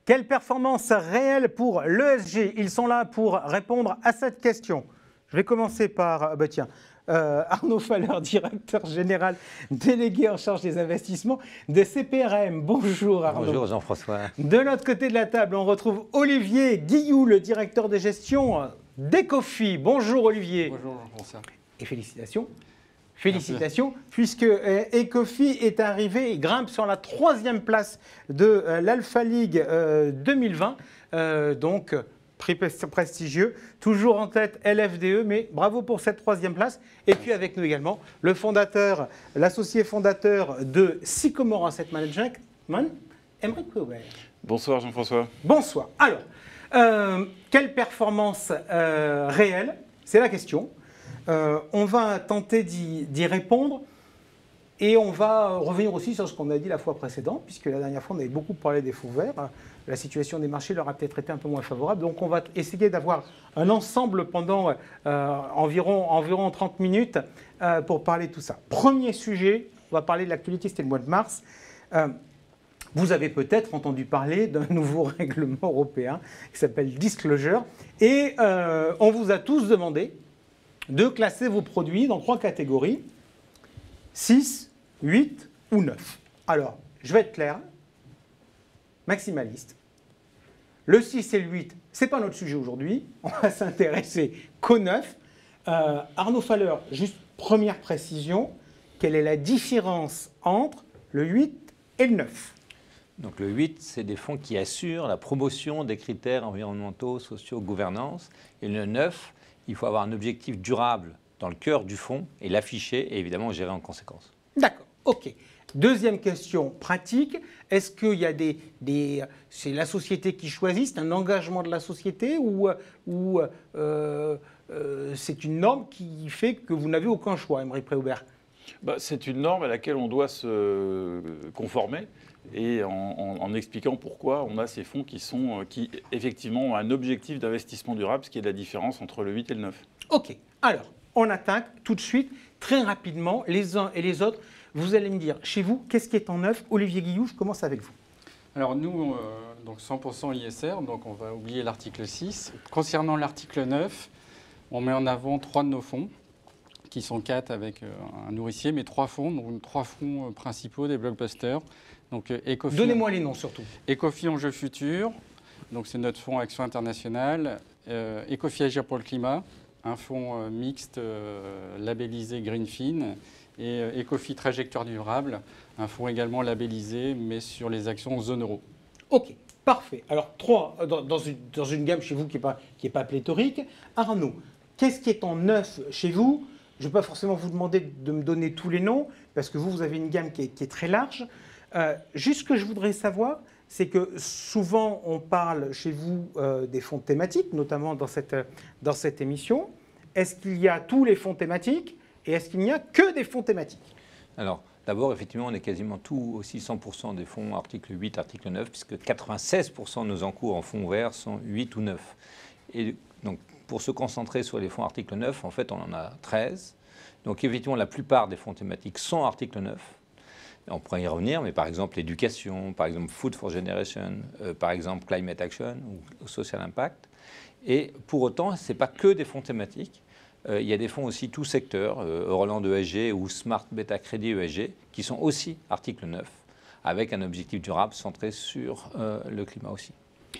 Quelle performance réelle pour l'ESG? Ils sont là pour répondre à cette question. Je vais commencer par Arnaud Faller, directeur général délégué en charge des investissements de CPRM. Bonjour Arnaud. Bonjour Jean-François. De l'autre côté de la table, on retrouve Olivier Guilloux, le directeur de gestion d'Ecofi. Bonjour Olivier. Bonjour Jean-François. Et félicitations. Félicitations, puisque Ecofi est arrivé, il grimpe sur la 3e place de l'Alpha League 2020, donc prix prestigieux, toujours en tête LFDE, mais bravo pour cette 3e place. Et puis avec nous également, le fondateur, l'associé fondateur de Sycomore Asset Management, Aymeric Préaubert. Bonsoir Jean-François. Bonsoir. Alors, quelle performance réelle? C'est la question. On va tenter d'y répondre et on va revenir aussi sur ce qu'on a dit la fois précédente, puisque la dernière fois on avait beaucoup parlé des fonds verts. La situation des marchés leur a peut-être été un peu moins favorable. Donc on va essayer d'avoir un ensemble pendant environ 30 minutes pour parler de tout ça. Premier sujet, on va parler de l'actualité, c'était le mois de mars. Vous avez peut-être entendu parler d'un nouveau règlement européen qui s'appelle Disclosure. Et on vous a tous demandé de classer vos produits dans 3 catégories, 6, 8 ou 9. Alors, je vais être clair, maximaliste. Le 6 et le 8, ce n'est pas notre sujet aujourd'hui, on va s'intéresser qu'au 9. Arnaud Faller, juste première précision, quelle est la différence entre le 8 et le 9? Donc le 8, c'est des fonds qui assurent la promotion des critères environnementaux, sociaux, gouvernance. Et le 9, il faut avoir un objectif durable dans le cœur du fonds et l'afficher et évidemment gérer en conséquence. D'accord, ok. Deuxième question pratique, est-ce qu'il y a c'est la société qui choisit, c'est un engagement de la société ou c'est une norme qui fait que vous n'avez aucun choix, Aymeric Préaubert? C'est une norme à laquelle on doit se conformer et en expliquant pourquoi on a ces fonds qui effectivement ont un objectif d'investissement durable, ce qui est la différence entre le 8 et le 9. Ok, alors on attaque tout de suite, très rapidement, les uns et les autres. Vous allez me dire, chez vous, qu'est-ce qui est en 9? Olivier Guilloux, je commence avec vous. Alors nous, donc 100% ISR, donc on va oublier l'article 6. Concernant l'article 9, on met en avant 3 de nos fonds, qui sont 4 avec un nourricier, mais 3 fonds, donc 3 fonds principaux des blockbusters. Donc Ecofi. Donnez-moi les noms surtout. Ecofi Enjeux Futurs, donc c'est notre fonds Action Internationale. Ecofi Agir pour le Climat, un fonds mixte labellisé Greenfin. Et Ecofi Trajectoire Durable, un fonds également labellisé, mais sur les actions zone euro. Ok, parfait. Alors 3 dans une gamme chez vous qui n'est pas pléthorique. Arnaud, qu'est-ce qui est en 9 chez vous? Je ne vais pas forcément vous demander de me donner tous les noms, parce que vous avez une gamme qui est très large. Juste ce que je voudrais savoir, c'est que souvent on parle chez vous des fonds thématiques, notamment dans cette émission. Est-ce qu'il y a tous les fonds thématiques et est-ce qu'il n'y a que des fonds thématiques? Alors, d'abord, effectivement, on est quasiment tout, aussi 100% des fonds article 8, article 9, puisque 96% de nos encours en fonds verts sont 8 ou 9. Et donc, pour se concentrer sur les fonds article 9, en fait, on en a 13. Donc, effectivement, la plupart des fonds thématiques sont article 9. On pourrait y revenir, mais par exemple, l'éducation, par exemple, Food for Generation, par exemple, Climate Action ou Social Impact. Et pour autant, ce n'est pas que des fonds thématiques. Il y a des fonds aussi tout secteur, Euroland ESG ou Smart Beta Crédit ESG, qui sont aussi article 9, avec un objectif durable centré sur le climat aussi.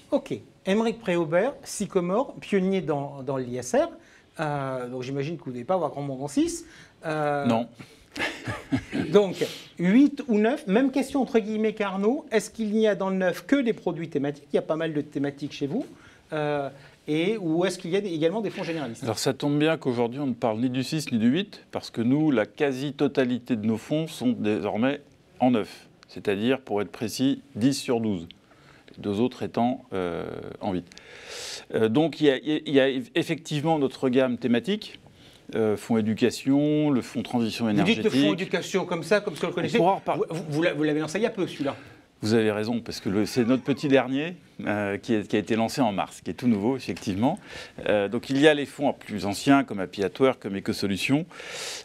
Ok. Aymeric Préaubert, Sycomore, pionnier dans l'ISR. Donc j'imagine que vous ne devez pas avoir grand monde en 6. Non. Donc 8 ou 9, même question entre guillemets qu'Arnaud. Est-ce qu'il n'y a dans le 9 que des produits thématiques? Il y a pas mal de thématiques chez vous. Ou est-ce qu'il y a également des fonds généralistes? Alors ça tombe bien qu'aujourd'hui on ne parle ni du 6 ni du 8, parce que nous, la quasi-totalité de nos fonds sont désormais en 9. C'est-à-dire, pour être précis, 10 sur 12. Les 2 autres étant en 8. Donc il y a effectivement notre gamme thématique. Fonds éducation, le fonds transition énergétique. Vous dites le fonds éducation comme ça, comme ce que vous le connaissez. Vous l'avez lancé il y a peu celui-là. Vous avez raison, parce que c'est notre petit dernier qui a été lancé en mars, qui est tout nouveau, effectivement. Donc il y a les fonds plus anciens, comme Happy at Work, comme Écosolutions,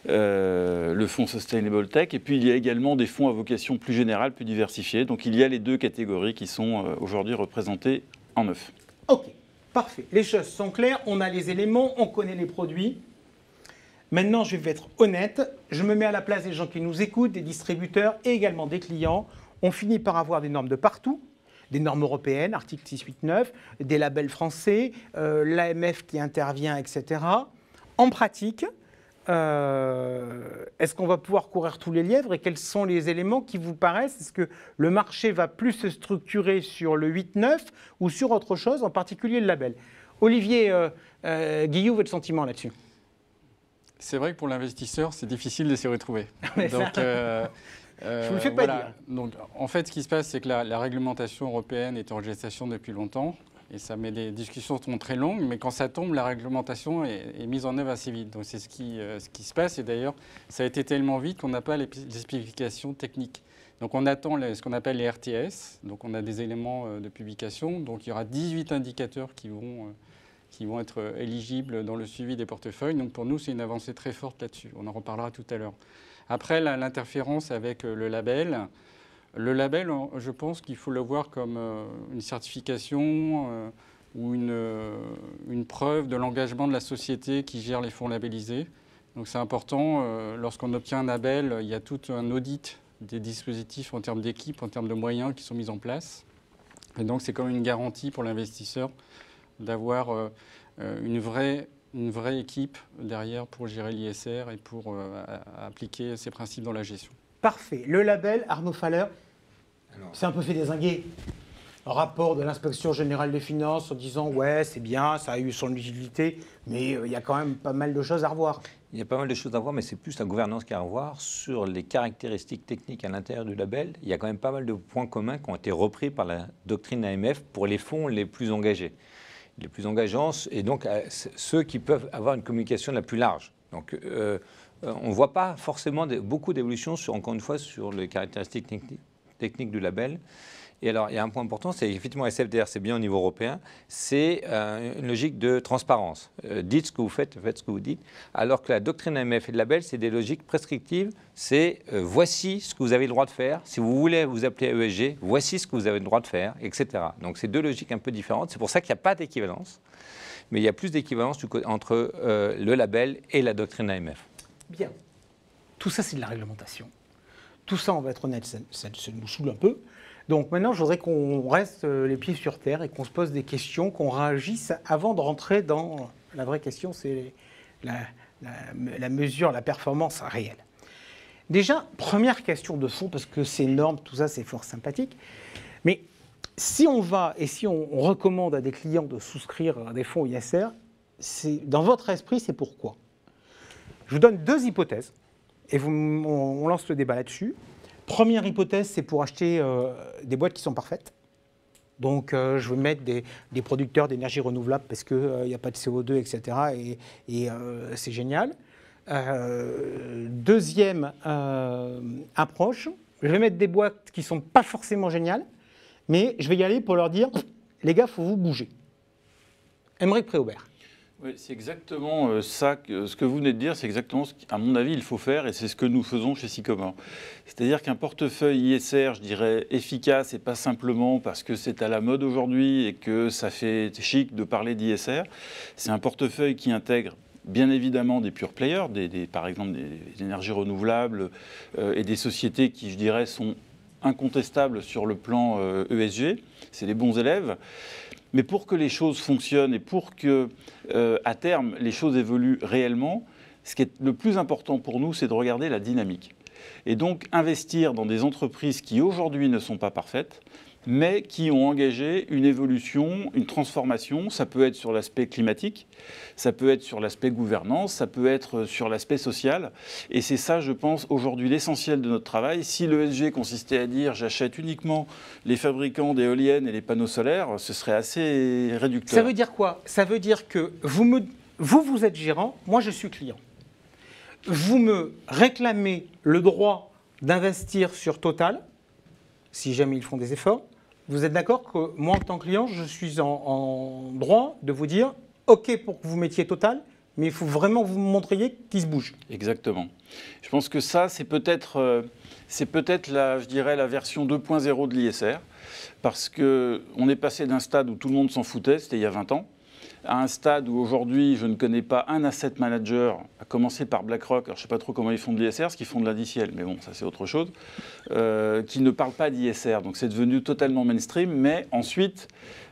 le fonds Sustainable Tech, et puis il y a également des fonds à vocation plus générale, plus diversifiée. Donc il y a les deux catégories qui sont aujourd'hui représentées en neuf. Ok, parfait. Les choses sont claires, on a les éléments, on connaît les produits. Maintenant, je vais être honnête, je me mets à la place des gens qui nous écoutent, des distributeurs et également des clients. On finit par avoir des normes de partout, des normes européennes, article 689, des labels français, l'AMF qui intervient, etc. En pratique, est-ce qu'on va pouvoir courir tous les lièvres et quels sont les éléments qui vous paraissent? Est-ce que le marché va plus se structurer sur le 8-9 ou sur autre chose, en particulier le label? Olivier Guillou, votre sentiment là-dessus? C'est vrai que pour l'investisseur, c'est difficile de s'y retrouver. Donc, je vous le fais pas dire. Donc, en fait, ce qui se passe, c'est que la réglementation européenne est en gestation depuis longtemps. Et ça met des discussions sont très longues, mais quand ça tombe, la réglementation est mise en œuvre assez vite. Donc c'est ce qui se passe. Et d'ailleurs, ça a été tellement vite qu'on n'a pas les spécifications techniques. Donc on attend ce qu'on appelle les RTS. Donc on a des éléments de publication. Donc il y aura 18 indicateurs qui vont être éligibles dans le suivi des portefeuilles. Donc pour nous, c'est une avancée très forte là-dessus. On en reparlera tout à l'heure. Après, l'interférence avec le label. Le label, je pense qu'il faut le voir comme une certification ou une preuve de l'engagement de la société qui gère les fonds labellisés. Donc c'est important, lorsqu'on obtient un label, il y a tout un audit des dispositifs en termes d'équipe, en termes de moyens qui sont mis en place. Et donc c'est comme une garantie pour l'investisseur d'avoir une vraie équipe derrière pour gérer l'ISR et pour appliquer ces principes dans la gestion. Parfait. Le label, Arnaud Faller, c'est un peu fait dézinguer. Rapport de l'inspection générale des finances en disant « ouais, c'est bien, ça a eu son utilité, mais il y a quand même pas mal de choses à revoir ». Il y a pas mal de choses à voir, mais c'est plus la gouvernance qu'il y a à revoir. Sur les caractéristiques techniques à l'intérieur du label, il y a quand même pas mal de points communs qui ont été repris par la doctrine AMF pour les fonds les plus engagés. Les plus engageants, et donc ceux qui peuvent avoir une communication la plus large. Donc on ne voit pas forcément beaucoup d'évolutions, encore une fois, sur les caractéristiques techniques du label. Et alors, il y a un point important, c'est effectivement SFDR, c'est bien au niveau européen, c'est une logique de transparence. Dites ce que vous faites, faites ce que vous dites. Alors que la doctrine AMF et le label, c'est des logiques prescriptives. C'est voici ce que vous avez le droit de faire. Si vous voulez vous appeler ESG, voici ce que vous avez le droit de faire, etc. Donc, c'est deux logiques un peu différentes. C'est pour ça qu'il n'y a pas d'équivalence. Mais il y a plus d'équivalence entre le label et la doctrine AMF. Bien. Tout ça, c'est de la réglementation. Tout ça, on va être honnête, ça nous saoule un peu. Donc maintenant, je voudrais qu'on reste les pieds sur terre et qu'on se pose des questions, qu'on réagisse avant de rentrer dans la vraie question, c'est la mesure, la performance réelle. Déjà, première question de fond, parce que c'est énorme, tout ça, c'est fort sympathique. Mais si on va et si on recommande à des clients de souscrire à des fonds ISR, dans votre esprit, c'est pourquoi? Je vous donne deux hypothèses et on lance le débat là-dessus. Première hypothèse, c'est pour acheter des boîtes qui sont parfaites. Donc, je vais mettre des producteurs d'énergie renouvelable parce qu'il n'y a pas de CO2, etc. Et c'est génial. Deuxième approche, je vais mettre des boîtes qui ne sont pas forcément géniales, mais je vais y aller pour leur dire, les gars, il faut vous bouger. Aymeric Préaubert. Oui, c'est exactement ça, ce que vous venez de dire, c'est exactement ce qu'à mon avis il faut faire et c'est ce que nous faisons chez Sycomore. C'est-à-dire qu'un portefeuille ISR, je dirais, efficace et pas simplement parce que c'est à la mode aujourd'hui et que ça fait chic de parler d'ISR, c'est un portefeuille qui intègre bien évidemment des pure players, par exemple des énergies renouvelables et des sociétés qui, je dirais, sont incontestables sur le plan ESG, c'est les bons élèves. Mais pour que les choses fonctionnent et pour que, à terme, les choses évoluent réellement, ce qui est le plus important pour nous, c'est de regarder la dynamique. Et donc, investir dans des entreprises qui, aujourd'hui, ne sont pas parfaites, mais qui ont engagé une évolution, une transformation. Ça peut être sur l'aspect climatique, ça peut être sur l'aspect gouvernance, ça peut être sur l'aspect social. Et c'est ça, je pense, aujourd'hui l'essentiel de notre travail. Si l'ESG consistait à dire j'achète uniquement les fabricants d'éoliennes et les panneaux solaires, ce serait assez réducteur. Ça veut dire quoi? Ça veut dire que vous êtes gérant, moi je suis client. Vous me réclamez le droit d'investir sur Total. si jamais ils font des efforts. Vous êtes d'accord que moi, en tant que client, je suis en droit de vous dire « OK pour que vous mettiez Total », mais il faut vraiment que vous me montriez qu'il se bouge. Exactement. Je pense que ça, c'est peut-être je dirais, la version 2.0 de l'ISR, parce qu'on est passé d'un stade où tout le monde s'en foutait, c'était il y a 20 ans, à un stade où aujourd'hui, je ne connais pas un asset manager, à commencer par BlackRock, alors je ne sais pas trop comment ils font de l'ISR, parce qu'ils font de l'indiciel, mais bon, ça c'est autre chose, qui ne parle pas d'ISR. Donc c'est devenu totalement mainstream, mais ensuite,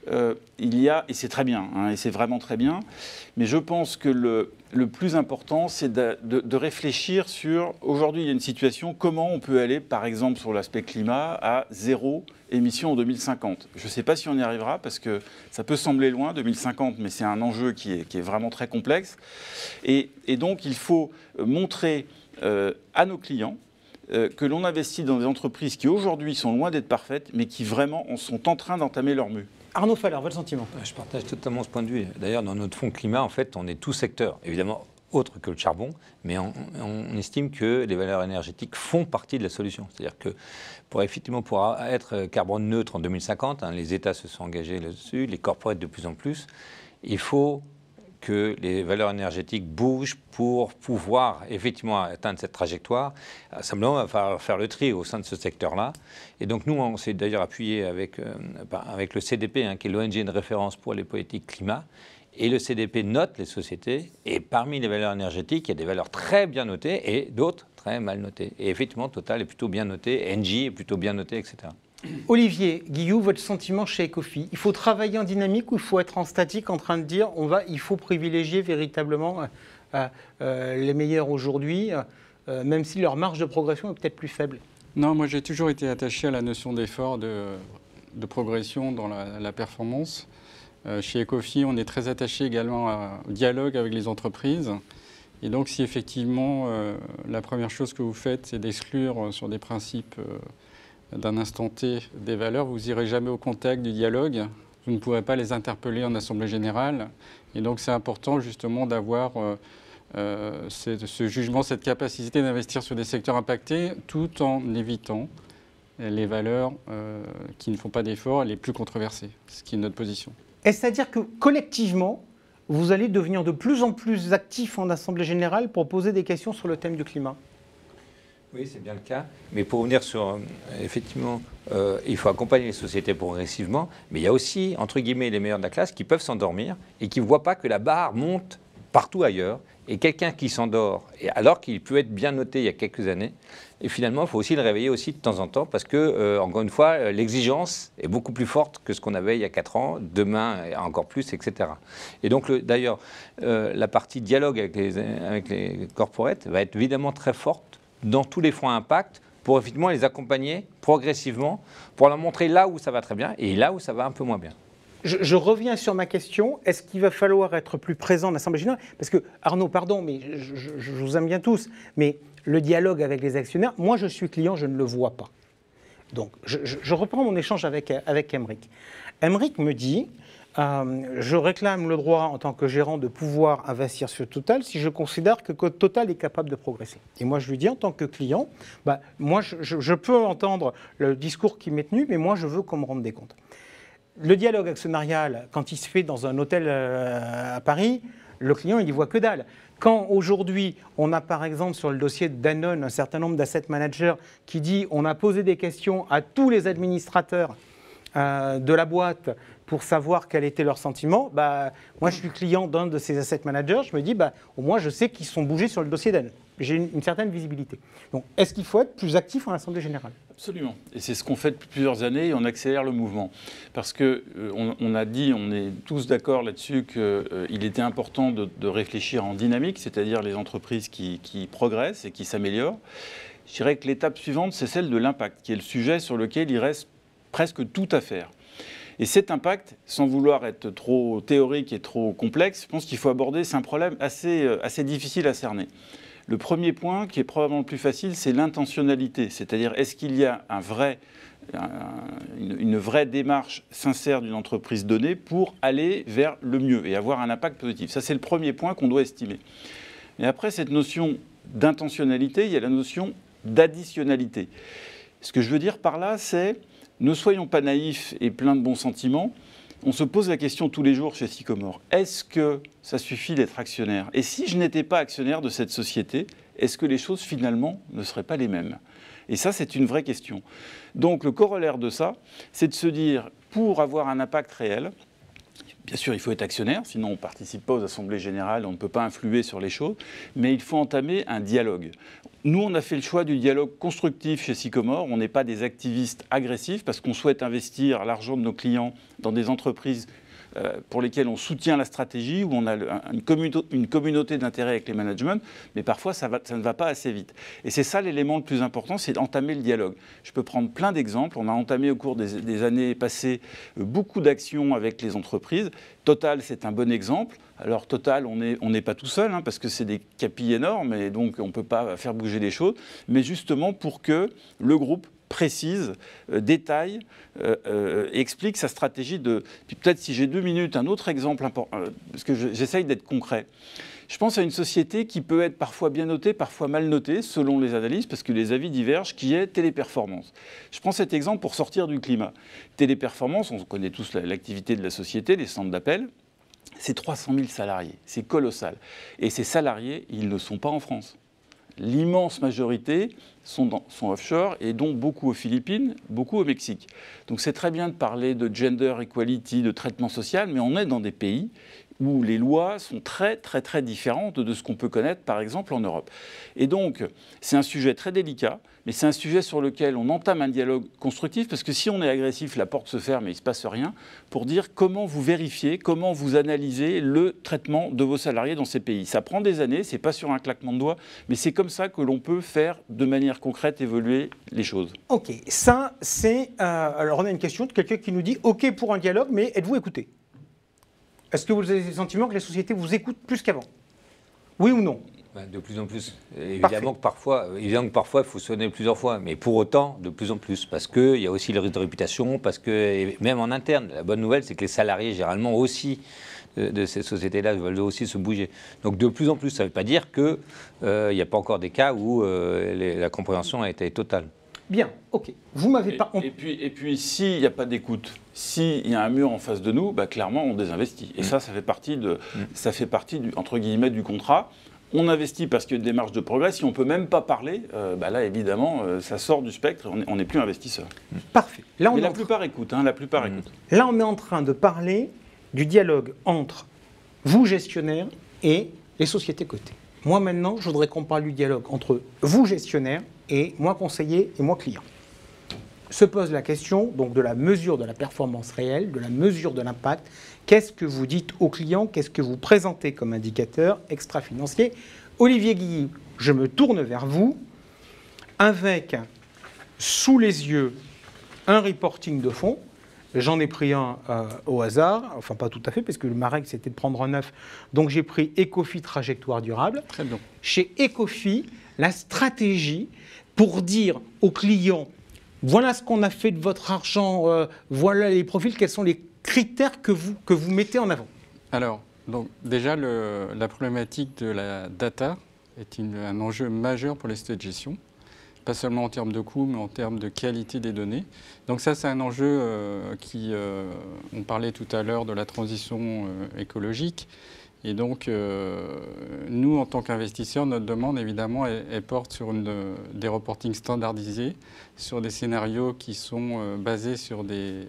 il y a, et c'est très bien, hein, et c'est vraiment très bien, mais je pense que le plus important, c'est de réfléchir sur, aujourd'hui il y a une situation, comment on peut aller, par exemple sur l'aspect climat, à 0 émission en 2050. Je ne sais pas si on y arrivera, parce que ça peut sembler loin, 2050, mais c'est un enjeu qui est vraiment très complexe. Et donc il faut montrer à nos clients que l'on investit dans des entreprises qui aujourd'hui sont loin d'être parfaites, mais qui vraiment sont en train d'entamer leur mue. Arnaud Faller, votre sentiment? Je partage totalement ce point de vue. D'ailleurs, dans notre fonds climat, en fait, on est tout secteur, évidemment autre que le charbon, mais on estime que les valeurs énergétiques font partie de la solution. C'est-à-dire que pour être carbone neutre en 2050, hein, les États se sont engagés là-dessus, les corporates de plus en plus, il faut que les valeurs énergétiques bougent pour pouvoir effectivement atteindre cette trajectoire. Simplement, il va falloir faire le tri au sein de ce secteur-là. Et donc nous, on s'est d'ailleurs appuyé avec le CDP, hein, qui est l'ONG de référence pour les politiques climat. Et le CDP note les sociétés. Et parmi les valeurs énergétiques, il y a des valeurs très bien notées et d'autres très mal notées. Et effectivement, Total est plutôt bien noté, Engie est plutôt bien noté, etc. Olivier Guillou, votre sentiment chez Ecofi, il faut travailler en dynamique ou il faut être en statique en train de dire il faut privilégier véritablement les meilleurs aujourd'hui, même si leur marge de progression est peut-être plus faible? Non, moi j'ai toujours été attaché à la notion d'effort, de progression dans la performance. Chez Ecofi, on est très attaché également au dialogue avec les entreprises. Et donc si effectivement la première chose que vous faites, c'est d'exclure sur des principes d'un instant T des valeurs, vous n'irez jamais au contact du dialogue, vous ne pourrez pas les interpeller en assemblée générale. Et donc c'est important justement d'avoir ce jugement, cette capacité d'investir sur des secteurs impactés tout en évitant les valeurs qui ne font pas d'efforts et les plus controversées, ce qui est notre position. Est-ce à dire que collectivement, vous allez devenir de plus en plus actifs en assemblée générale pour poser des questions sur le thème du climat? Oui, c'est bien le cas. Mais pour revenir sur, effectivement, il faut accompagner les sociétés progressivement, mais il y a aussi, entre guillemets, les meilleurs de la classe qui peuvent s'endormir et qui ne voient pas que la barre monte partout ailleurs. Et quelqu'un qui s'endort, alors qu'il peut être bien noté il y a quelques années, et finalement, il faut aussi le réveiller aussi de temps en temps, parce que, encore une fois, l'exigence est beaucoup plus forte que ce qu'on avait il y a 4 ans, demain encore plus, etc. Et donc, d'ailleurs, la partie dialogue avec les corporates va être évidemment très forte dans tous les fonds à impact, pour effectivement les accompagner progressivement, pour leur montrer là où ça va très bien et là où ça va un peu moins bien. Je reviens sur ma question. Est-ce qu'il va falloir être plus présent en Assemblée générale? Parce que, Arnaud, pardon, mais je vous aime bien tous, mais le dialogue avec les actionnaires, moi je suis client, je ne le vois pas. Donc, je reprends mon échange avec Aymeric. Aymeric me dit, je réclame le droit en tant que gérant de pouvoir investir sur Total si je considère que Total est capable de progresser. Et moi je lui dis en tant que client, moi je peux entendre le discours qui m'est tenu, mais moi je veux qu'on me rende des comptes. Le dialogue actionnarial, quand il se fait dans un hôtel à Paris, le client il n'y voit que dalle. Quand aujourd'hui on a par exemple sur le dossier de Danone un certain nombre d'asset managers qui dit on a posé des questions à tous les administrateurs de la boîte pour savoir quel était leur sentiment, moi je suis client d'un de ces asset managers, je me dis au moins je sais qu'ils sont bougés sur le dossier Danone. J'ai une certaine visibilité. Donc est-ce qu'il faut être plus actif en Assemblée générale? Absolument. Et c'est ce qu'on fait depuis plusieurs années et on accélère le mouvement. Parce qu'on a dit, on est tous d'accord là-dessus qu'il était important de réfléchir en dynamique, c'est-à-dire les entreprises qui progressent et qui s'améliorent. Je dirais que l'étape suivante, c'est celle de l'impact, qui est le sujet sur lequel il reste presque tout à faire. Et cet impact, sans vouloir être trop théorique et trop complexe, je pense qu'il faut aborder, c'est un problème assez difficile à cerner. Le premier point, qui est probablement le plus facile, c'est l'intentionnalité. C'est-à-dire, est-ce qu'il y a une vraie démarche sincère d'une entreprise donnée pour aller vers le mieux et avoir un impact positif? Ça, c'est le premier point qu'on doit estimer. Et après cette notion d'intentionnalité, il y a la notion d'additionnalité. Ce que je veux dire par là, c'est ne soyons pas naïfs et pleins de bons sentiments. On se pose la question tous les jours chez Sycomore. Est-ce que ça suffit d'être actionnaire? Et si je n'étais pas actionnaire de cette société, est-ce que les choses finalement ne seraient pas les mêmes? Et ça, c'est une vraie question. Donc le corollaire de ça, c'est de se dire, pour avoir un impact réel, bien sûr, il faut être actionnaire, sinon on ne participe pas aux assemblées générales, on ne peut pas influer sur les choses, mais il faut entamer un dialogue. Nous, on a fait le choix du dialogue constructif chez Sycomore. On n'est pas des activistes agressifs parce qu'on souhaite investir l'argent de nos clients dans des entreprises pour lesquelles on soutient la stratégie, où on a une communauté d'intérêt avec les managements, mais parfois ça ne va pas assez vite. Et c'est ça l'élément le plus important, c'est d'entamer le dialogue. Je peux prendre plein d'exemples. On a entamé au cours des années passées beaucoup d'actions avec les entreprises. Total, c'est un bon exemple. Alors Total, on n'est pas tout seul, hein, parce que c'est des KPI énormes, et donc on ne peut pas faire bouger les choses, mais justement pour que le groupe précise, détaille, explique sa stratégie de... Puis peut-être si j'ai 2 minutes, un autre exemple important, parce que j'essaye d'être concret. Je pense à une société qui peut être parfois bien notée, parfois mal notée, selon les analyses, parce que les avis divergent, qui est Téléperformance. Je prends cet exemple pour sortir du climat. Téléperformance, on connaît tous l'activité de la société, les centres d'appel. C'est 300 000 salariés, c'est colossal. Et ces salariés, ils ne sont pas en France. L'immense majorité sont offshore, et dont beaucoup aux Philippines, beaucoup au Mexique. Donc c'est très bien de parler de gender equality, de traitement social, mais on est dans des pays où les lois sont très différentes de ce qu'on peut connaître, par exemple, en Europe. Et donc, c'est un sujet très délicat, mais c'est un sujet sur lequel on entame un dialogue constructif, parce que si on est agressif, la porte se ferme et il ne se passe rien, pour dire comment vous vérifiez, comment vous analysez le traitement de vos salariés dans ces pays. Ça prend des années, ce n'est pas sur un claquement de doigts, mais c'est comme ça que l'on peut faire de manière concrète évoluer les choses. Ok, ça c'est... alors on a une question de quelqu'un qui nous dit « Ok pour un dialogue, mais êtes-vous écouté ?» Est-ce que vous avez le sentiment que les sociétés vous écoutent plus qu'avant? Oui ou non? De plus en plus. Évidemment que parfois, il faut sonner plusieurs fois, mais pour autant, de plus en plus. Parce qu'il y a aussi le risque de réputation, parce que même en interne, la bonne nouvelle, c'est que les salariés, généralement aussi, de ces sociétés-là, veulent aussi se bouger. Donc de plus en plus, ça ne veut pas dire qu'il n'y a pas encore des cas où la compréhension a été totale. Bien, ok. Vous m'avez pas... Et puis s'il n'y a pas d'écoute, s'il y a un mur en face de nous, bah, clairement, on désinvestit. Et ça fait partie, entre guillemets, du contrat. On investit parce qu'il y a une démarche de progrès. Si on ne peut même pas parler, bah là, évidemment, ça sort du spectre. On n'est plus investisseur. Parfait. Là, Mais la plupart écoutent. Hein, la plupart écoutent. Là, on est en train de parler du dialogue entre vous, gestionnaires, et les sociétés cotées. Moi, maintenant, je voudrais qu'on parle du dialogue entre vous, gestionnaires, et moi, conseiller, et moi, client. Se pose la question donc, de la mesure de la performance réelle, de la mesure de l'impact. Qu'est-ce que vous dites aux clients? Qu'est-ce que vous présentez comme indicateur extra-financier? Olivier Guilly, je me tourne vers vous avec, sous les yeux, un reporting de fonds. J'en ai pris un au hasard, enfin pas tout à fait, parce que ma règle c'était de prendre un 9. Donc j'ai pris Ecofi Trajectoire Durable. Très bien. Chez Ecofi, la stratégie pour dire aux clients, voilà ce qu'on a fait de votre argent, voilà les profils, quels sont les critères que vous mettez en avant? Alors, donc, déjà, la problématique de la data est un enjeu majeur pour les sociétés de gestion. Pas seulement en termes de coûts, mais en termes de qualité des données. Donc ça, c'est un enjeu on parlait tout à l'heure de la transition écologique. Et donc, nous, en tant qu'investisseurs, notre demande, évidemment, elle porte sur des reportings standardisés, sur des scénarios qui sont basés sur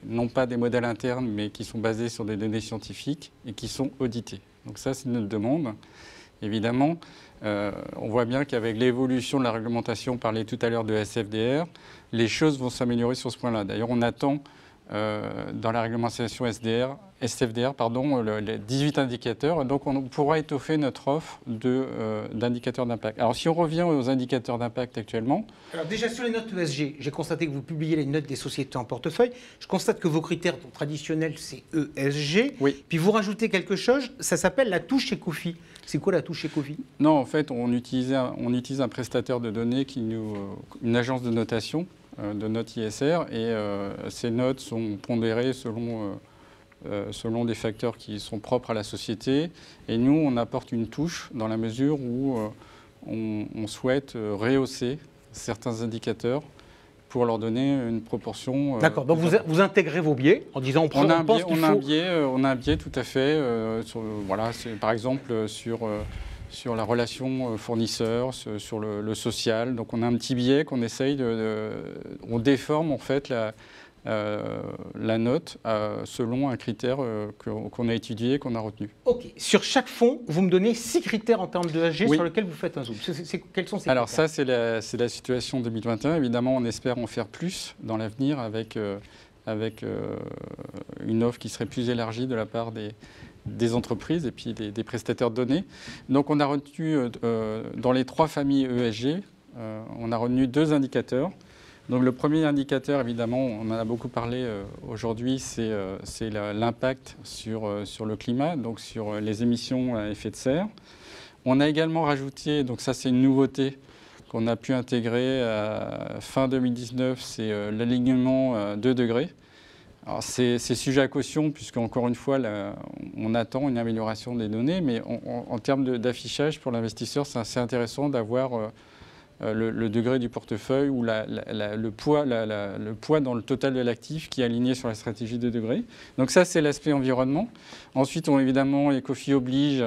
non pas des modèles internes, mais qui sont basés sur des données scientifiques et qui sont audités. Donc ça, c'est notre demande. Évidemment, on voit bien qu'avec l'évolution de la réglementation, on parlait tout à l'heure de SFDR, les choses vont s'améliorer sur ce point-là. D'ailleurs, on attend dans la réglementation SFDR, les 18 indicateurs. Donc, on pourra étoffer notre offre d'indicateurs d'impact. Alors, si on revient aux indicateurs d'impact actuellement... Alors déjà, sur les notes ESG, j'ai constaté que vous publiez les notes des sociétés en portefeuille. Je constate que vos critères traditionnels, c'est ESG. Oui. Puis vous rajoutez quelque chose, ça s'appelle la touche Ecofi. C'est quoi la touche Ecofi? Non, en fait, on utilise un prestataire de données, une agence de notation, de notes ISR, et ces notes sont pondérées selon des facteurs qui sont propres à la société. Et nous, on apporte une touche dans la mesure où on souhaite rehausser certains indicateurs pour leur donner une proportion. D'accord, donc vous intégrez vos biais en disant on a un biais tout à fait. Voilà, par exemple sur la relation fournisseur, sur le social. Donc on a un petit biais qu'on essaye on déforme en fait la note selon un critère qu'on a étudié, qu'on a retenu. Ok. Sur chaque fonds, vous me donnez 6 critères en termes de ESG sur lesquels vous faites un zoom. Quels sont ces Alors critères? ça, c'est la situation 2021. Évidemment, on espère en faire plus dans l'avenir avec une offre qui serait plus élargie de la part des entreprises et puis des prestataires de données. Donc on a retenu, dans les 3 familles ESG, on a retenu 2 indicateurs. Donc le premier indicateur, évidemment, on en a beaucoup parlé aujourd'hui, c'est l'impact sur le climat, donc sur les émissions à effet de serre. On a également rajouté, donc ça c'est une nouveauté qu'on a pu intégrer à fin 2019, c'est l'alignement 2 degrés. Alors c'est sujet à caution puisque encore une fois, on attend une amélioration des données, mais en termes d'affichage pour l'investisseur, c'est assez intéressant d'avoir le degré du portefeuille ou le poids dans le total de l'actif qui est aligné sur la stratégie 2 degrés. Donc ça, c'est l'aspect environnement. Ensuite, évidemment, Ecofi oblige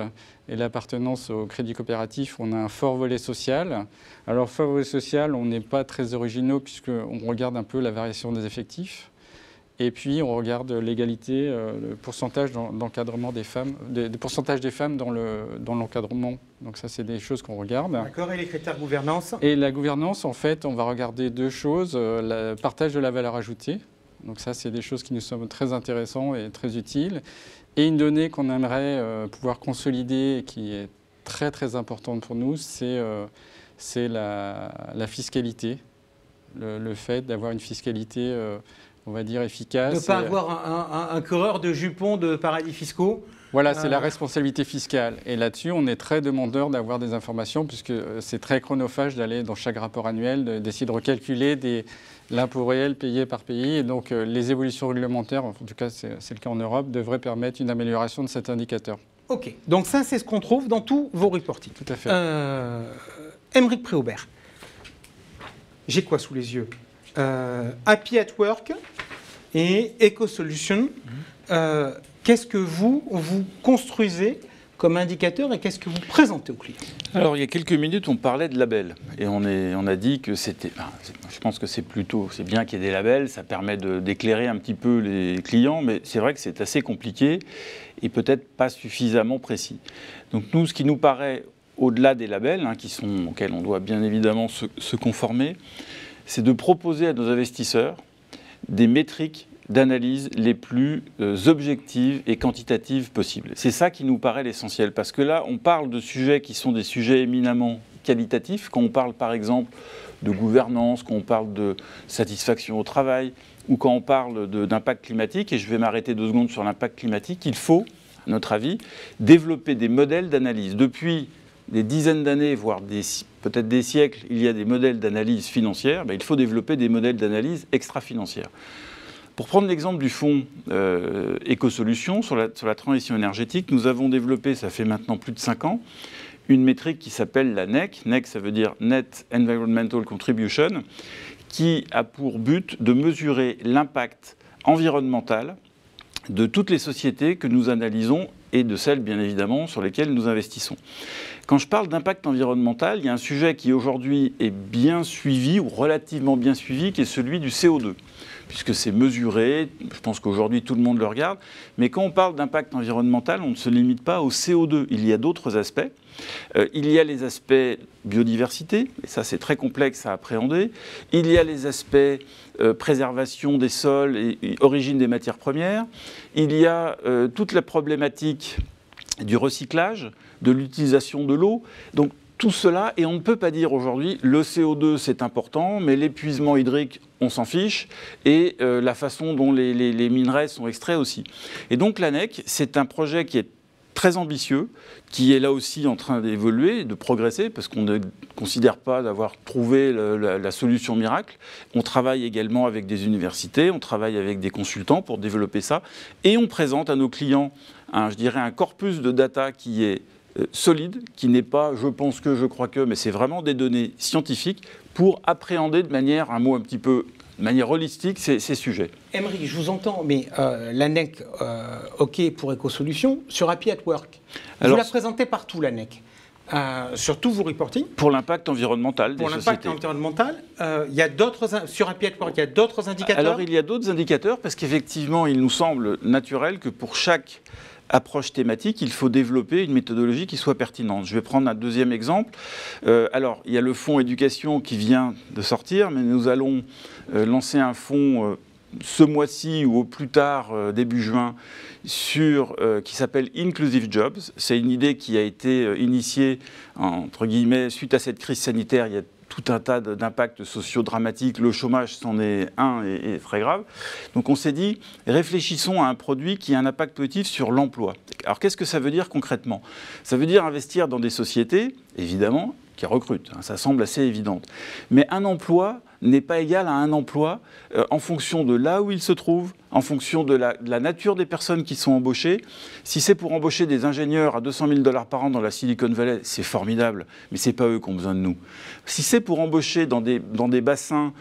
et l'appartenance au crédit coopératif, on a un fort volet social. Alors, fort volet social, on n'est pas très originaux puisqu'on regarde un peu la variation des effectifs. Et puis, on regarde l'égalité, le pourcentage d'encadrement des femmes, le pourcentage des femmes dans l'encadrement. Donc ça, c'est des choses qu'on regarde. D'accord, et les critères gouvernance? Et la gouvernance, en fait, on va regarder 2 choses. Le partage de la valeur ajoutée. Donc ça, c'est des choses qui nous semblent très intéressantes et très utiles. Et une donnée qu'on aimerait pouvoir consolider et qui est très, très importante pour nous, c'est la fiscalité. Le fait d'avoir une fiscalité... on va dire efficace. De ne pas avoir un coureur de jupons de paradis fiscaux. Voilà, c'est la responsabilité fiscale. Et là-dessus, on est très demandeur d'avoir des informations puisque c'est très chronophage d'aller dans chaque rapport annuel, d'essayer de recalculer l'impôt réel payé par pays. Et donc, les évolutions réglementaires, en tout cas c'est le cas en Europe, devraient permettre une amélioration de cet indicateur. Ok, donc ça, c'est ce qu'on trouve dans tous vos reportings. Tout à fait. Aymeric Préaubert, j'ai quoi sous les yeux? Happy at Work et EcoSolution. Qu'est-ce que vous construisez comme indicateur et qu'est-ce que vous présentez aux clients? Alors, il y a quelques minutes, on parlait de labels. Et on a dit que c'était... je pense que c'est bien qu'il y ait des labels, ça permet d'éclairer un petit peu les clients, mais c'est vrai que c'est assez compliqué et peut-être pas suffisamment précis. Donc nous, ce qui nous paraît, au-delà des labels, auxquels on doit bien évidemment se conformer, c'est de proposer à nos investisseurs des métriques d'analyse les plus objectives et quantitatives possibles. C'est ça qui nous paraît l'essentiel, parce que là, on parle de sujets qui sont des sujets éminemment qualitatifs. Quand on parle, par exemple, de gouvernance, quand on parle de satisfaction au travail, ou quand on parle d'impact climatique, et je vais m'arrêter 2 secondes sur l'impact climatique, il faut, à notre avis, développer des modèles d'analyse. Depuis des dizaines d'années, voire peut-être des siècles, il y a des modèles d'analyse financière, il faut développer des modèles d'analyse extra-financière. Pour prendre l'exemple du fonds EcoSolutions sur la transition énergétique, nous avons développé, ça fait maintenant plus de 5 ans, une métrique qui s'appelle la NEC. NEC, ça veut dire Net Environmental Contribution, qui a pour but de mesurer l'impact environnemental de toutes les sociétés que nous analysons et de celles, bien évidemment, sur lesquelles nous investissons. Quand je parle d'impact environnemental, il y a un sujet qui aujourd'hui est bien suivi, ou relativement bien suivi, qui est celui du CO2. Puisque c'est mesuré, je pense qu'aujourd'hui tout le monde le regarde, mais quand on parle d'impact environnemental, on ne se limite pas au CO2, il y a d'autres aspects. Il y a les aspects biodiversité, et ça c'est très complexe à appréhender. Il y a les aspects préservation des sols et origine des matières premières. Il y a toute la problématique du recyclage, de l'utilisation de l'eau. Donc tout cela, et on ne peut pas dire aujourd'hui le CO2 c'est important, mais l'épuisement hydrique on s'en fiche, et la façon dont les minerais sont extraits aussi. Et donc l'ANEC, c'est un projet qui est très ambitieux, qui est là aussi en train d'évoluer, de progresser, parce qu'on ne considère pas d'avoir trouvé la solution miracle. On travaille également avec des universités, on travaille avec des consultants pour développer ça, et on présente à nos clients, je dirais, un corpus de data qui est solide, qui n'est pas je pense que, je crois que, mais c'est vraiment des données scientifiques pour appréhender de manière, de manière holistique ces sujets. Emery, je vous entends, mais l'ANEC, OK pour Écosolutions, sur Happy at Work. Vous la présentez partout, l'ANEC. Sur tous vos reporting. Pour l'impact environnemental des sociétés. Pour l'impact environnemental, il y a sur Happy at Work, il y a d'autres indicateurs. Alors il y a d'autres indicateurs parce qu'effectivement, il nous semble naturel que pour chaque approche thématique, il faut développer une méthodologie qui soit pertinente. Je vais prendre un deuxième exemple. Alors, il y a le fonds éducation qui vient de sortir, mais nous allons lancer un fonds ce mois-ci ou au plus tard, début juin, qui s'appelle Inclusive Jobs. C'est une idée qui a été initiée, entre guillemets, suite à cette crise sanitaire. Il y a tout un tas d'impacts sociaux dramatiques. Le chômage, c'en est un et très grave. Donc on s'est dit, réfléchissons à un produit qui a un impact positif sur l'emploi. Alors qu'est-ce que ça veut dire concrètement? Ça veut dire investir dans des sociétés, évidemment, qui recrutent. Ça semble assez évident. Mais un emploi n'est pas égal à un emploi en fonction de là où il se trouve, en fonction de la nature des personnes qui sont embauchées. Si c'est pour embaucher des ingénieurs à 200 000 $ par an dans la Silicon Valley, c'est formidable, mais ce n'est pas eux qui ont besoin de nous. Si c'est pour embaucher dans des bassins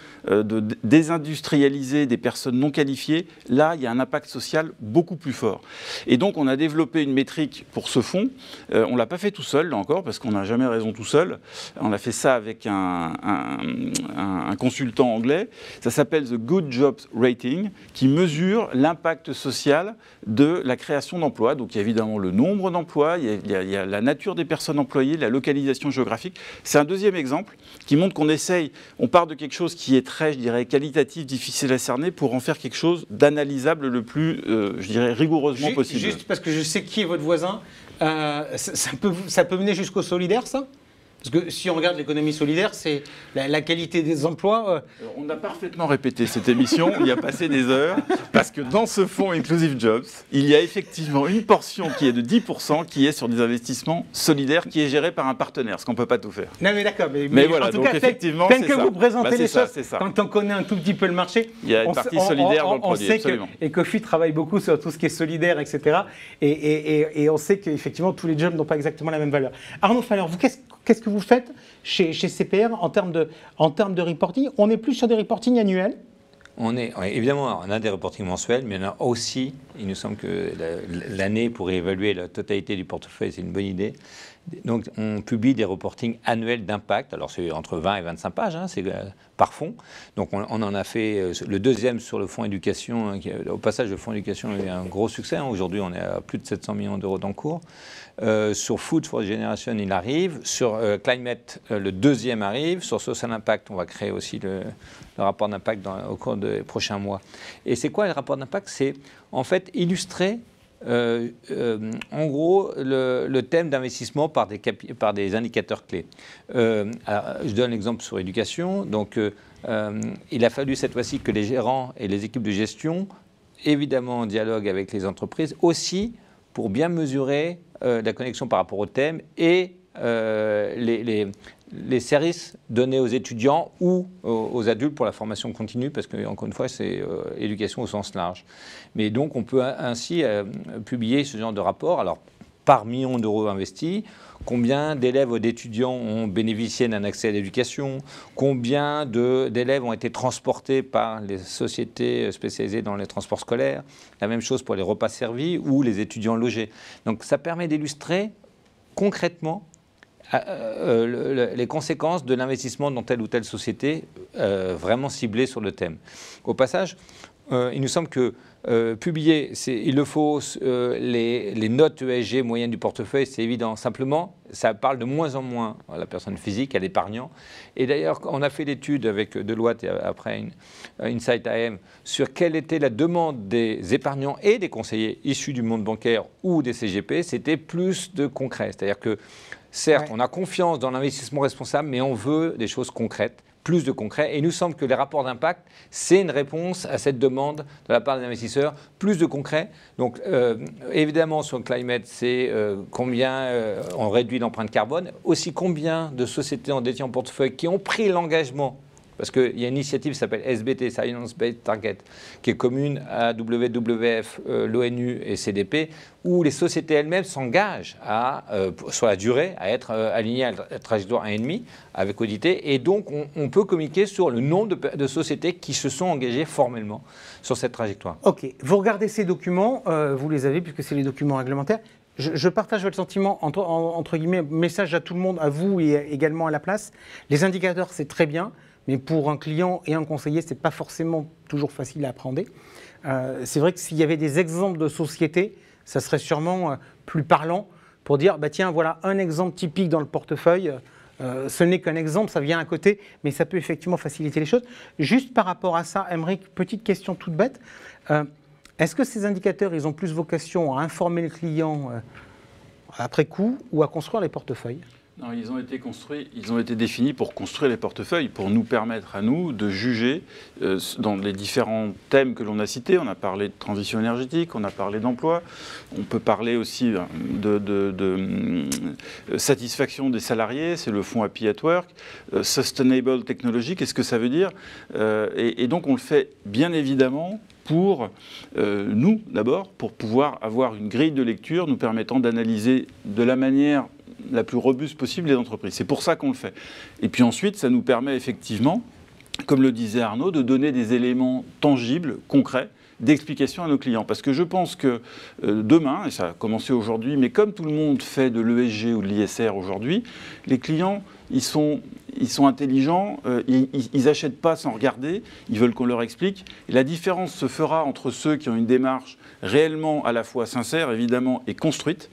désindustrialisés des personnes non qualifiées, là, il y a un impact social beaucoup plus fort. Et donc, on a développé une métrique pour ce fonds. On ne l'a pas fait tout seul, là encore, parce qu'on n'a jamais raison tout seul. On a fait ça avec un consultant anglais. Ça s'appelle The Good Jobs Rating, qui mesure l'impact social de la création d'emplois. Donc il y a évidemment le nombre d'emplois, il y a la nature des personnes employées, la localisation géographique. C'est un deuxième exemple qui montre qu'on essaye, on part de quelque chose qui est très, je dirais, qualitatif, difficile à cerner, pour en faire quelque chose d'analysable le plus, je dirais, rigoureusement possible. Juste parce que je sais qui est votre voisin, ça peut mener jusqu'au solidaire, ça ? Parce que si on regarde l'économie solidaire, c'est la qualité des emplois. On a parfaitement répété cette émission, il y a passé des heures, parce que dans ce fonds Inclusive Jobs, il y a effectivement une portion qui est de 10% qui est sur des investissements solidaires, qui est gérée par un partenaire, ce qu'on ne peut pas tout faire. Non mais d'accord, mais voilà, en tout donc cas, effectivement, tel que vous présentez les choses, ça. Quand on connaît un tout petit peu le marché, il y a une partie solidaire dans le produit, on sait absolument. qu'Ecofi travaille beaucoup sur tout ce qui est solidaire, etc. Et on sait qu'effectivement, tous les jobs n'ont pas exactement la même valeur. Arnaud Faller, vous, qu'est-ce que vous faites chez CPR en termes de reporting? On est plus sur des reportings annuels? Évidemment, on a des reportings mensuels, mais on a aussi, il nous semble que l'année pour évaluer la totalité du portefeuille, c'est une bonne idée. Donc, on publie des reportings annuels d'impact. Alors, c'est entre 20 et 25 pages, c'est par fonds. Donc, on en a fait le deuxième sur le fonds éducation. Au passage, le fonds éducation a eu un gros succès. Aujourd'hui, on est à plus de 700 millions d'euros d'encours. Sur Food for Generation, il arrive. Sur Climate, le deuxième arrive. Sur Social Impact, on va créer aussi le rapport d'impact au cours des prochains mois. Et c'est quoi le rapport d'impact? C'est en fait illustrer en gros, le thème d'investissement par des indicateurs clés. Alors, je donne l'exemple sur l'éducation. Donc, il a fallu cette fois-ci que les gérants et les équipes de gestion, évidemment en dialogue avec les entreprises, aussi pour bien mesurer la connexion par rapport au thème et les services donnés aux étudiants ou aux adultes pour la formation continue, parce que, encore une fois, c'est éducation au sens large. Mais donc, on peut ainsi publier ce genre de rapport. Alors, par million d'euros investis, combien d'élèves ou d'étudiants ont bénéficié d'un accès à l'éducation, combien d'élèves ont été transportés par les sociétés spécialisées dans les transports scolaires, la même chose pour les repas servis ou les étudiants logés. Donc, ça permet d'illustrer concrètement les conséquences de l'investissement dans telle ou telle société vraiment ciblée sur le thème. Au passage, il nous semble que publier, il le faut, les notes ESG moyennes du portefeuille, c'est évident. Simplement, ça parle de moins en moins à la personne physique, à l'épargnant. Et d'ailleurs, on a fait l'étude avec Deloitte et après Insight AM sur quelle était la demande des épargnants et des conseillers issus du monde bancaire ou des CGP. C'était plus de concret. C'est-à-dire que certes, on a confiance dans l'investissement responsable, mais on veut des choses concrètes, plus de concret. Et il nous semble que les rapports d'impact, c'est une réponse à cette demande de la part des investisseurs, plus de concret. Donc, évidemment, sur le climate, c'est combien on réduit l'empreinte carbone, aussi combien de sociétés en détient en portefeuille qui ont pris l'engagement Parce qu'il y a une initiative qui s'appelle SBT, Science Based Target, qui est commune à WWF, l'ONU et CDP, où les sociétés elles-mêmes s'engagent sur la durée à être alignées à la trajectoire 1,5 avec audité. Et donc, on peut communiquer sur le nombre de sociétés qui se sont engagées formellement sur cette trajectoire. Ok, vous regardez ces documents, vous les avez puisque c'est les documents réglementaires. Je partage votre sentiment, entre guillemets, message à tout le monde, à vous et également à la place. Les indicateurs, c'est très bien, mais pour un client et un conseiller, ce n'est pas forcément toujours facile à appréhender. C'est vrai que s'il y avait des exemples de sociétés, ça serait sûrement plus parlant pour dire, bah tiens, voilà un exemple typique dans le portefeuille. Ce n'est qu'un exemple, ça vient à côté, mais ça peut effectivement faciliter les choses. Juste par rapport à ça, Aymeric, petite question toute bête. Est-ce que ces indicateurs, ils ont plus vocation à informer le client après coup ou à construire les portefeuilles ? Non, ils ont été construits, ils ont été définis pour construire les portefeuilles, pour nous permettre à nous de juger dans les différents thèmes que l'on a cités. On a parlé de transition énergétique, on a parlé d'emploi, on peut parler aussi de satisfaction des salariés, c'est le fonds Happy at Work, Sustainable Technology, qu'est-ce que ça veut dire et donc on le fait bien évidemment pour nous d'abord, pour pouvoir avoir une grille de lecture nous permettant d'analyser de la manière la plus robuste possible les entreprises. C'est pour ça qu'on le fait. Et puis ensuite, ça nous permet effectivement, comme le disait Arnaud, de donner des éléments tangibles, concrets, d'explication à nos clients. Parce que je pense que demain, et ça a commencé aujourd'hui, mais comme tout le monde fait de l'ESG ou de l'ISR aujourd'hui, les clients, ils sont intelligents, ils n'achètent pas sans regarder, ils veulent qu'on leur explique. Et la différence se fera entre ceux qui ont une démarche réellement à la fois sincère, évidemment, et construite,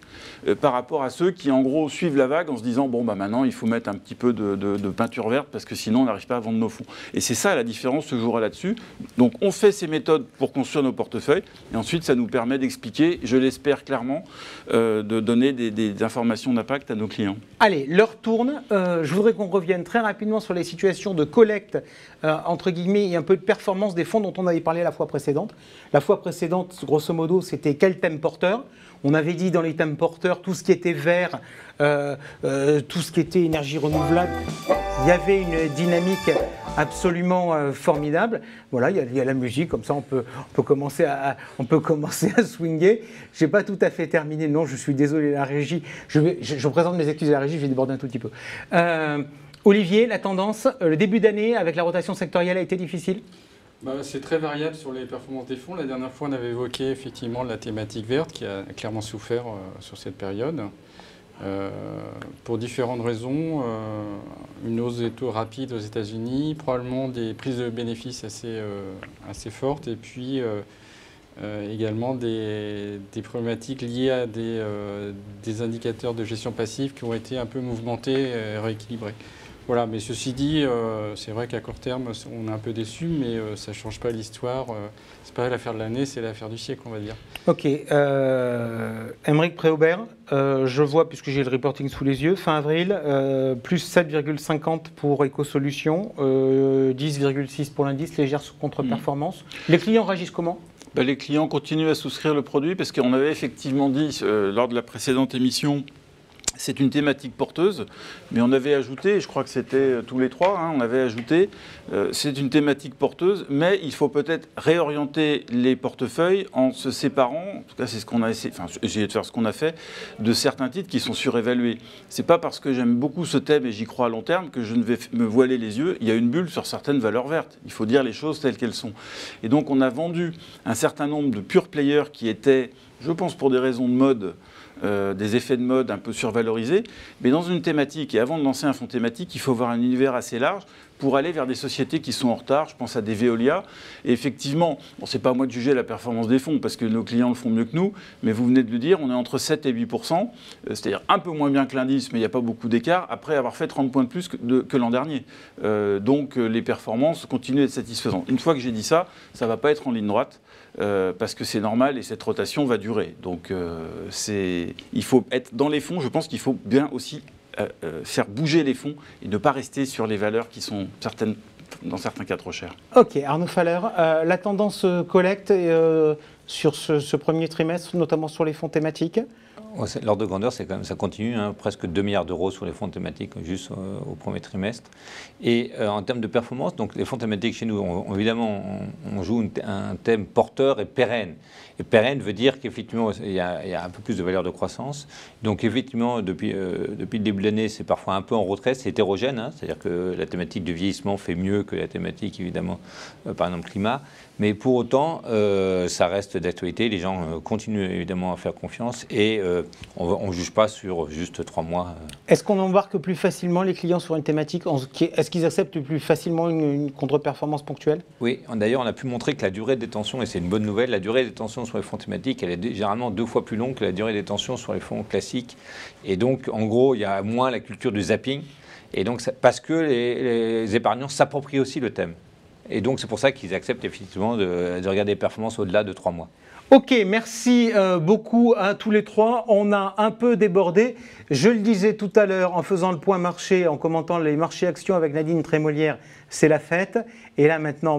par rapport à ceux qui, en gros, suivent la vague en se disant « bon, bah maintenant, il faut mettre un petit peu de peinture verte parce que sinon, on n'arrive pas à vendre nos fonds ». Et c'est ça, la différence se jouera là-dessus. Donc, on fait ces méthodes pour construire nos portefeuilles, et ensuite, ça nous permet d'expliquer, je l'espère clairement, de donner des informations d'impact à nos clients. Allez, l'heure tourne. Je voudrais qu'on revienne très rapidement sur les situations de collecte, entre guillemets, et un peu de performance des fonds dont on avait parlé la fois précédente. La fois précédente, grosso modo, c'était quel thème porteur ? On avait dit dans les thèmes porteurs, tout ce qui était vert, tout ce qui était énergie renouvelable, il y avait une dynamique absolument formidable. Voilà, il y a la musique, comme ça on peut commencer à swinguer. Je n'ai pas tout à fait terminé, non, je suis désolé, la régie. Je présente mes excuses à la régie, je vais déborder un tout petit peu. Olivier, la tendance, le début d'année avec la rotation sectorielle a été difficile ? C'est très variable sur les performances des fonds. La dernière fois, on avait évoqué effectivement la thématique verte qui a clairement souffert sur cette période. Pour différentes raisons, une hausse des taux rapide aux États-Unis, probablement des prises de bénéfices assez fortes, et puis également des problématiques liées à des indicateurs de gestion passive qui ont été un peu mouvementés et rééquilibrés. Voilà, mais ceci dit, c'est vrai qu'à court terme, on est un peu déçu, mais ça ne change pas l'histoire. C'est pas l'affaire de l'année, c'est l'affaire du siècle, on va dire. Ok. Aymeric Préaubert, je vois, puisque j'ai le reporting sous les yeux, fin avril, plus 7,50 pour Ecosolutions, 10,6 pour l'indice, légère contre-performance. Les clients réagissent comment ? Les clients continuent à souscrire le produit parce qu'on avait effectivement dit lors de la précédente émission, c'est une thématique porteuse, mais on avait ajouté, je crois que c'était tous les trois, on avait ajouté, c'est une thématique porteuse, mais il faut peut-être réorienter les portefeuilles en se séparant, en tout cas c'est ce qu'on a essayé, de faire ce qu'on a fait, de certains titres qui sont surévalués. C'est pas parce que j'aime beaucoup ce thème et j'y crois à long terme que je ne vais me voiler les yeux. Il y a une bulle sur certaines valeurs vertes. Il faut dire les choses telles qu'elles sont. Et donc on a vendu un certain nombre de pure players qui étaient, je pense pour des raisons de mode, des effets de mode un peu survalorisés, mais dans une thématique, et avant de lancer un fonds thématique, il faut avoir un univers assez large pour aller vers des sociétés qui sont en retard. Je pense à des Veolia. Et effectivement, c'est pas à moi de juger la performance des fonds, parce que nos clients le font mieux que nous, mais vous venez de le dire, on est entre 7 et 8%, c'est-à-dire un peu moins bien que l'indice, mais il n'y a pas beaucoup d'écart, après avoir fait 30 points de plus que l'an dernier. Donc les performances continuent d'être satisfaisantes. Une fois que j'ai dit ça, ça ne va pas être en ligne droite, parce que c'est normal et cette rotation va durer. Donc il faut être dans les fonds, je pense qu'il faut bien aussi faire bouger les fonds et ne pas rester sur les valeurs qui sont dans certains cas trop chères. Ok, Arnaud Faller, la tendance collecte sur ce premier trimestre, notamment sur les fonds thématiques ? L'ordre de grandeur, c'est quand même, ça continue, hein, presque 2 milliards d'euros sur les fonds thématiques juste au premier trimestre. Et en termes de performance, donc les fonds thématiques chez nous, évidemment, on joue un thème porteur et pérenne. Et pérenne veut dire qu'effectivement, il y a un peu plus de valeur de croissance. Donc effectivement, depuis le début de l'année, c'est parfois un peu en retrait, c'est hétérogène, hein, c'est-à-dire que la thématique du vieillissement fait mieux que la thématique, évidemment, par exemple, climat. Mais pour autant, ça reste d'actualité, les gens continuent évidemment à faire confiance et on ne juge pas sur juste 3 mois. Est-ce qu'on embarque plus facilement les clients sur une thématique? Est-ce qu'ils acceptent plus facilement une contre-performance ponctuelle? Oui, d'ailleurs, on a pu montrer que la durée de détention, et c'est une bonne nouvelle, la durée de détention sur les fonds thématiques, elle est généralement 2 fois plus longue que la durée de détention sur les fonds classiques. Et donc, en gros, il y a moins la culture du zapping. Et donc, parce que les épargnants s'approprient aussi le thème. Et donc, c'est pour ça qu'ils acceptent effectivement de regarder les performances au-delà de 3 mois. Ok, merci beaucoup à tous les trois. On a un peu débordé. Je le disais tout à l'heure en faisant le point marché, en commentant les marchés actions avec Nadine Trémolière, c'est la fête. Et là maintenant,